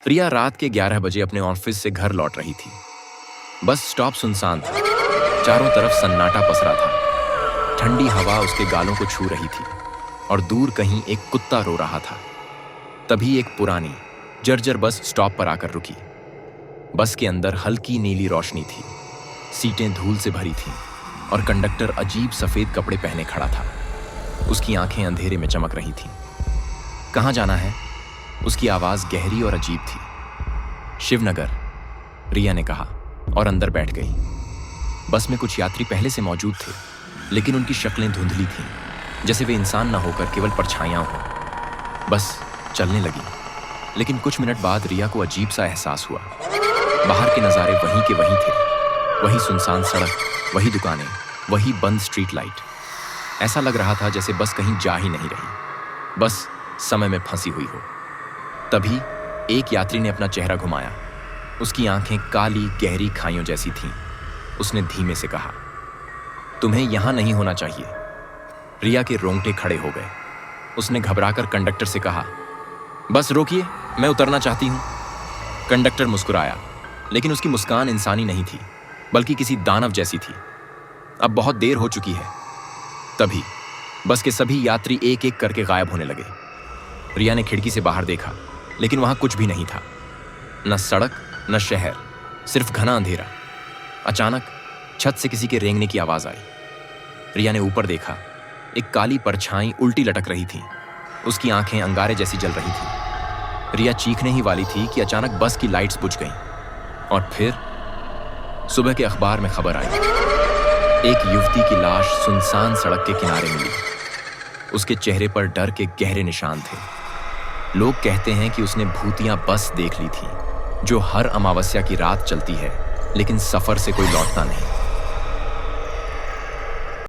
रिया रात के 11 बजे अपने ऑफिस से घर लौट रही थी। बस स्टॉप सुनसान था, चारों तरफ सन्नाटा पसरा था। ठंडी हवा उसके गालों को छू रही थी और दूर कहीं एक कुत्ता रो रहा था। तभी एक पुरानी जर्जर बस स्टॉप पर आकर रुकी। बस के अंदर हल्की नीली रोशनी थी, सीटें धूल से भरी थीं और कंडक्टर अजीब सफेद कपड़े पहने खड़ा था। उसकी आंखें अंधेरे में चमक रही थीं। कहाँ जाना है? उसकी आवाज गहरी और अजीब थी। शिवनगर, रिया ने कहा और अंदर बैठ गई। बस में कुछ यात्री पहले से मौजूद थे, लेकिन उनकी शक्लें धुंधली थीं, जैसे वे इंसान न होकर केवल परछाइयां हों। बस चलने लगी, लेकिन कुछ मिनट बाद रिया को अजीब सा एहसास हुआ। बाहर के नज़ारे वहीं के वहीं थे, वही सुनसान सड़क, वही दुकानें, वही बंद स्ट्रीट लाइट। ऐसा लग रहा था जैसे बस कहीं जा ही नहीं रही, बस समय में फंसी हुई हो। तभी एक यात्री ने अपना चेहरा घुमाया। उसकी आंखें काली गहरी खाइयों जैसी थीं। उसने धीमे से कहा, तुम्हें यहां नहीं होना चाहिए। रिया के रोंगटे खड़े हो गए। उसने घबराकर कंडक्टर से कहा, बस रोकिए, मैं उतरना चाहती हूं। कंडक्टर मुस्कुराया, लेकिन उसकी मुस्कान इंसानी नहीं थी, बल्कि किसी दानव जैसी थी। अब बहुत देर हो चुकी है। तभी बस के सभी यात्री एक एक करके गायब होने लगे। रिया ने खिड़की से बाहर देखा, लेकिन वहां कुछ भी नहीं था। न सड़क, न शहर, सिर्फ घना अंधेरा। अचानक छत से किसी के रेंगने की आवाज आई। रिया ने ऊपर देखा। एक काली परछाई उल्टी लटक रही थी। उसकी आंखें अंगारे जैसी जल रही थी। रिया चीखने ही वाली थी कि अचानक बस की लाइट्स बुझ गईं। और फिर सुबह के अखबार में खबर आई। एक युवती की लाश सुनसान सड़क के किनारे मिली। उसके चेहरे पर डर के गहरे निशान थे। लोग कहते हैं कि उसने भूतिया बस देख ली थी, जो हर अमावस्या की रात चलती है, लेकिन सफर से कोई लौटता नहीं।